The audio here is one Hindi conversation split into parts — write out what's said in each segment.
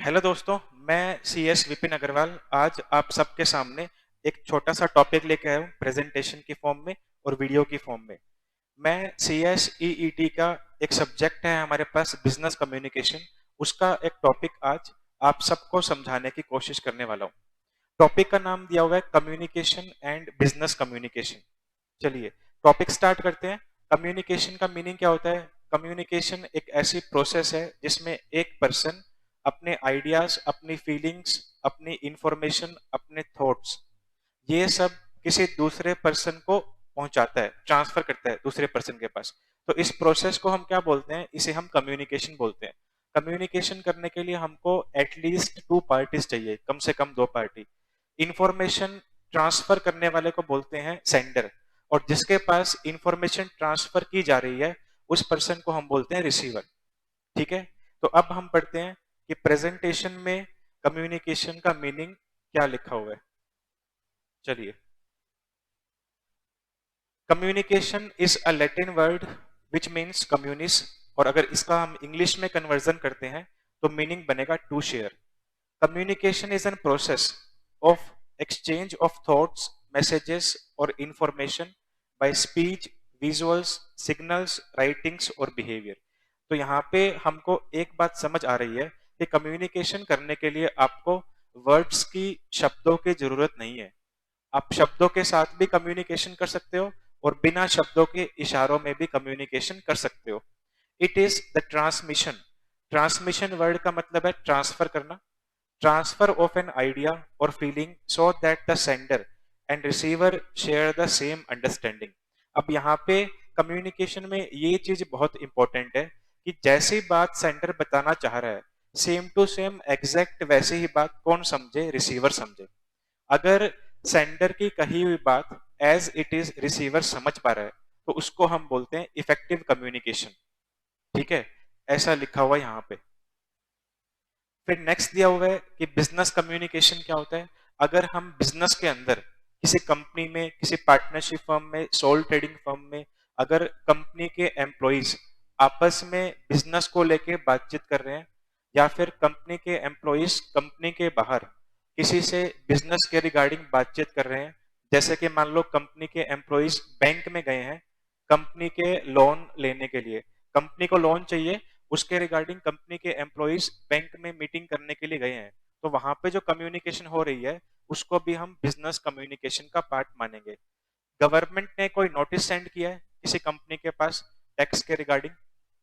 हेलो दोस्तों, मैं सी एस विपिन अग्रवाल आज आप सबके सामने एक छोटा सा टॉपिक लेके आया हूँ प्रेजेंटेशन की फॉर्म में और वीडियो की फॉर्म में। मैं C S E E T का एक सब्जेक्ट है हमारे पास बिजनेस कम्युनिकेशन, उसका एक टॉपिक आज आप सबको समझाने की कोशिश करने वाला हूँ। टॉपिक का नाम दिया हुआ है कम्युनिकेशन एंड बिजनेस कम्युनिकेशन। चलिए टॉपिक स्टार्ट करते हैं। कम्युनिकेशन का मीनिंग क्या होता है? कम्युनिकेशन एक ऐसी प्रोसेस है जिसमें एक पर्सन अपने आइडियाज, अपनी फीलिंग्स, अपनी इंफॉर्मेशन, अपने थॉट्स, ये सब किसी दूसरे पर्सन को पहुंचाता है, ट्रांसफर करता है दूसरे पर्सन के पास। तो इस प्रोसेस को हम क्या बोलते हैं? इसे हम कम्युनिकेशन बोलते हैं। कम्युनिकेशन करने के लिए हमको एटलीस्ट टू पार्टीज चाहिए, कम से कम दो पार्टी। इंफॉर्मेशन ट्रांसफर करने वाले को बोलते हैं सेंडर, और जिसके पास इंफॉर्मेशन ट्रांसफर की जा रही है उस पर्सन को हम बोलते हैं रिसीवर। ठीक है, तो अब हम पढ़ते हैं कि प्रेजेंटेशन में कम्युनिकेशन का मीनिंग क्या लिखा हुआ है। चलिए, communication is a Latin word which means communis, और अगर इसका हम इंग्लिश में कन्वर्जन करते हैं तो मीनिंग बनेगा to share. Communication is an process of exchange of thoughts, messages और information by speech, visuals, signals, writings और बिहेवियर। तो यहाँ पे हमको एक बात समझ आ रही है कि कम्युनिकेशन करने के लिए आपको वर्ड्स की, शब्दों की जरूरत नहीं है। आप शब्दों के साथ भी कम्युनिकेशन कर सकते हो और बिना शब्दों के इशारों में भी कम्युनिकेशन कर सकते हो। It is the transmission. Transmission word का मतलब है ट्रांसफर करना। ट्रांसफर ऑफ एन आइडिया और feeling so that the sender and receiver share the same understanding. अब यहाँ पे कम्युनिकेशन में ये चीज बहुत इंपॉर्टेंट है कि जैसी बात सेंडर बताना चाह रहा है, सेम टू सेम एग्जैक्ट वैसे ही बात कौन समझे? रिसीवर समझे। अगर सेंडर की कही हुई बात एज इट इज रिसीवर समझ पा रहा है तो उसको हम बोलते हैं इफेक्टिव कम्युनिकेशन। ठीक है, ऐसा लिखा हुआ है यहाँ पे। फिर नेक्स्ट दिया हुआ है कि बिजनेस कम्युनिकेशन क्या होता है। अगर हम बिजनेस के अंदर किसी कंपनी में, किसी पार्टनरशिप फर्म में, सोल ट्रेडिंग फर्म में, अगर कंपनी के एम्प्लॉइज आपस में बिजनेस को लेके बातचीत कर रहे हैं, या फिर कंपनी के एम्प्लॉइज कंपनी के बाहर किसी से बिजनेस के रिगार्डिंग बातचीत कर रहे हैं, जैसे कि मान लो कंपनी के एम्प्लॉइज बैंक में गए हैं कंपनी के लोन लेने के लिए, कंपनी को लोन चाहिए, उसके रिगार्डिंग कंपनी के एम्प्लॉइज बैंक में मीटिंग करने के लिए गए हैं, तो वहां पे जो कम्युनिकेशन हो रही है उसको भी हम बिजनेस कम्युनिकेशन का पार्ट मानेंगे। गवर्नमेंट ने कोई नोटिस सेंड किया है किसी कंपनी के पास टैक्स के रिगार्डिंग,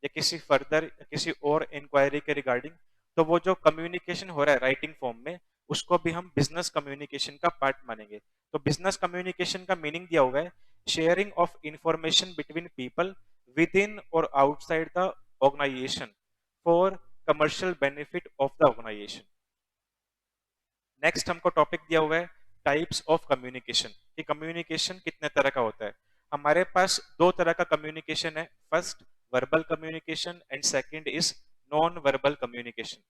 या किसी फर्दर किसी और इंक्वायरी के रिगार्डिंग, तो वो जो कम्युनिकेशन हो रहा है राइटिंग फॉर्म में, उसको भी हम बिजनेस कम्युनिकेशन का पार्ट मानेंगे। तो बिजनेस कम्युनिकेशन का मीनिंग दिया हुआ है sharing of information between people within और outside the organisation for commercial benefit of the organisation. Next हमको टॉपिक दिया हुआ है टाइप्स ऑफ कम्युनिकेशन, कि कम्युनिकेशन कितने तरह का होता है। हमारे पास दो तरह का कम्युनिकेशन है, first verbal communication and second is non verbal communication.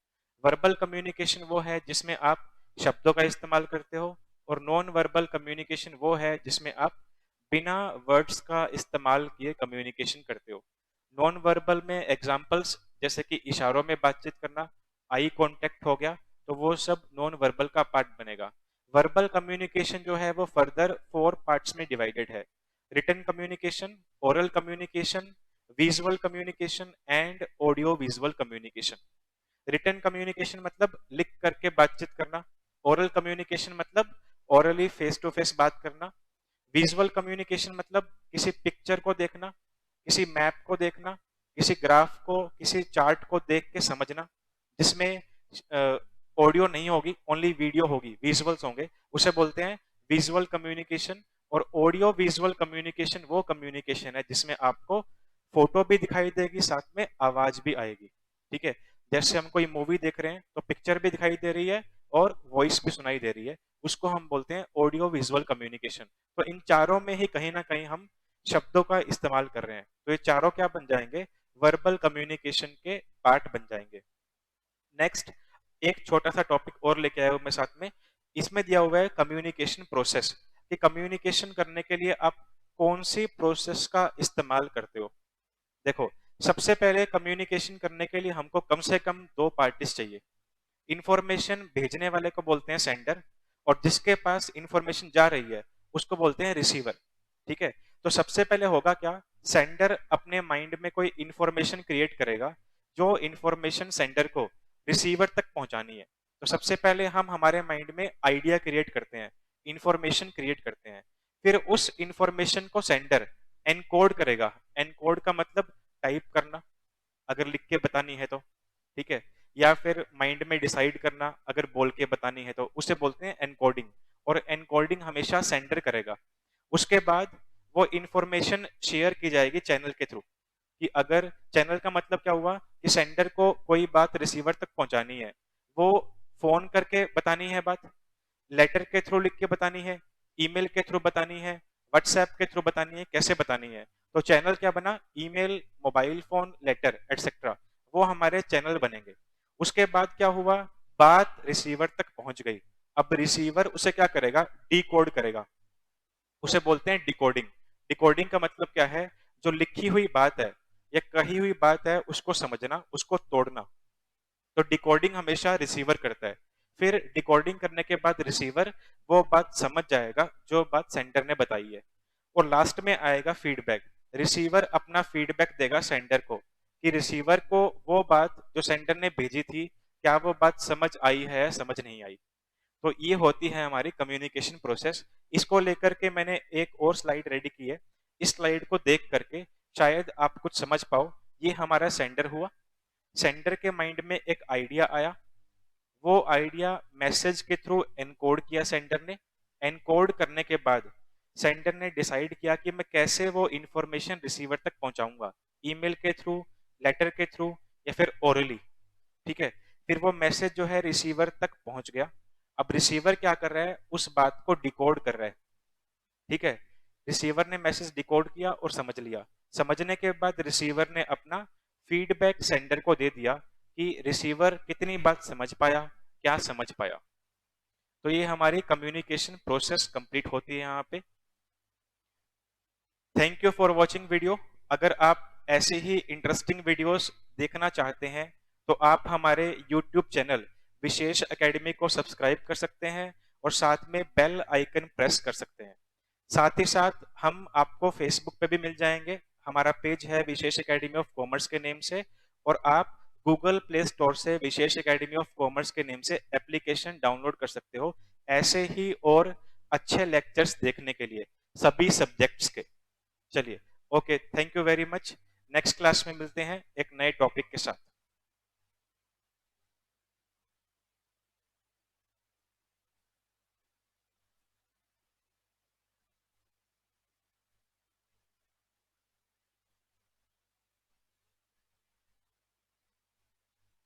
Verbal communication वो है जिसमें आप शब्दों का इस्तेमाल करते हो, और नॉन वर्बल कम्युनिकेशन वो है जिसमें आप बिना वर्ड्स का इस्तेमाल किए कम्युनिकेशन करते हो। नॉन वर्बल में एग्जांपल्स जैसे कि इशारों में बातचीत करना, आई कांटेक्ट हो गया, तो वो सब नॉन वर्बल का पार्ट बनेगा। वर्बल कम्युनिकेशन जो है वो फर्दर 4 पार्ट्स में डिवाइडेड है: written communication, oral communication, visual communication and audio visual communication. Written communication मतलब लिख करके बातचीत करना, ओरल कम्युनिकेशन मतलब ओरली फेस टू फेस बात करना, विजुअल कम्युनिकेशन मतलब किसी पिक्चर को देखना, किसी मैप को देखना, किसी ग्राफ को, किसी चार्ट को देख के समझना, जिसमें ऑडियो नहीं होगी, ओनली वीडियो होगी, विजुअल्स होंगे, उसे बोलते हैं विजुअल कम्युनिकेशन। और ऑडियो विजुअल कम्युनिकेशन वो कम्युनिकेशन है जिसमें आपको फोटो भी दिखाई देगी, साथ में आवाज भी आएगी। ठीक है, जैसे हम कोई मूवी देख रहे हैं तो पिक्चर भी दिखाई दे रही है और वॉइस भी सुनाई दे रही है, उसको हम बोलते हैं ऑडियो विजुअल कम्युनिकेशन। तो इन चारों में ही कहीं ना कहीं हम शब्दों का इस्तेमाल कर रहे हैं, तो ये चारों क्या बन जाएंगे? वर्बल कम्युनिकेशन के पार्ट बन जाएंगे। नेक्स्ट एक छोटा सा टॉपिक और लेके आया हूं मैं साथ में, इसमें दिया हुआ है कम्युनिकेशन प्रोसेस, कि कम्युनिकेशन करने के लिए आप कौन सी प्रोसेस का इस्तेमाल करते हो। देखो, सबसे पहले कम्युनिकेशन करने के लिए हमको कम से कम दो पार्टीज चाहिए। इंफॉर्मेशन भेजने वाले को बोलते हैं सेंडर, और जिसके पास इंफॉर्मेशन जा रही है उसको बोलते हैं रिसीवर। ठीक है, तो सबसे पहले होगा क्या, सेंडर अपने माइंड में कोई इंफॉर्मेशन क्रिएट करेगा जो इंफॉर्मेशन सेंडर को रिसीवर तक पहुंचानी है। तो सबसे पहले हम हमारे माइंड में आइडिया क्रिएट करते हैं, इंफॉर्मेशन क्रिएट करते हैं, फिर उस इंफॉर्मेशन को सेंडर एनकोड करेगा। एनकोड का मतलब टाइप करना, अगर लिख के बतानी है तो, ठीक है, या फिर माइंड में डिसाइड करना अगर बोल के बतानी है तो, उसे बोलते हैं एनकोडिंग। और एनकोडिंग हमेशा सेंडर करेगा। उसके बाद वो इंफॉर्मेशन शेयर की जाएगी चैनल के थ्रू, कि अगर चैनल का मतलब क्या हुआ कि सेंडर को कोई बात रिसीवर तक पहुंचानी है, वो फोन करके बतानी है बात, लेटर के थ्रू लिख के बतानी है, ईमेल के थ्रू बतानी है, व्हाट्सएप के थ्रू बतानी है, कैसे बतानी है। तो चैनल क्या बना, email, mobile phone, letter etcetera, वो हमारे चैनल बनेंगे। उसके बाद क्या हुआ, बात रिसीवर तक पहुंच गई। अब रिसीवर उसे क्या करेगा, डिकोड करेगा, उसे बोलते हैं डिकोडिंग। डिकोडिंग का मतलब क्या है, जो लिखी हुई बात है या कही हुई बात है उसको समझना, उसको तोड़ना। तो डिकोडिंग हमेशा रिसीवर करता है। फिर डिकोडिंग करने के बाद रिसीवर वो बात समझ जाएगा जो बात सेंडर ने बताई है। और लास्ट में आएगा फीडबैक। रिसीवर अपना फीडबैक देगा सेंडर को, कि रिसीवर को वो बात जो सेंडर ने भेजी थी, क्या वो बात समझ आई है, समझ नहीं आई। तो ये होती है हमारी कम्युनिकेशन प्रोसेस। इसको लेकर के मैंने एक और स्लाइड रेडी की है। इस स्लाइड को देख करके शायद आप कुछ समझ पाओ। ये हमारा सेंडर हुआ, सेंडर के माइंड में एक आइडिया आया, वो आइडिया मैसेज के थ्रू एनकोड किया सेंडर ने। एनकोड करने के बाद सेंडर ने डिसाइड किया कि मैं कैसे वो इंफॉर्मेशन रिसीवर तक पहुंचाऊंगा, ईमेल के थ्रू, लेटर के थ्रू, या फिर ओरली। ठीक है, फिर वो मैसेज जो है रिसीवर तक पहुंच गया। अब रिसीवर क्या कर रहा है, उस बात को डिकोड कर रहा है। ठीक है, रिसीवर ने मैसेज डिकोड किया और समझ लिया। समझने के बाद रिसीवर ने अपना फीडबैक सेंडर को दे दिया कि रिसीवर कितनी बात समझ पाया, क्या समझ पाया। तो ये हमारी कम्युनिकेशन प्रोसेस कंप्लीट होती है यहाँ पे। Thank you for watching video. अगर आप ऐसे ही इंटरेस्टिंग वीडियोस देखना चाहते हैं तो आप हमारे यूट्यूब चैनल विशेष एकेडमी को सब्सक्राइब कर सकते हैं और साथ में बेल आइकन प्रेस कर सकते हैं। साथ ही साथ हम आपको फेसबुक पे भी मिल जाएंगे। हमारा पेज है विशेष एकेडमी ऑफ कॉमर्स के नेम से, और आप गूगल प्ले स्टोर से विशेष एकेडमी ऑफ कॉमर्स के नेम से एप्लीकेशन डाउनलोड कर सकते हो, ऐसे ही और अच्छे लेक्चर्स देखने के लिए सभी सब्जेक्ट्स के। चलिए, okay, thank you very much. Next class में मिलते हैं एक नए टॉपिक के साथ।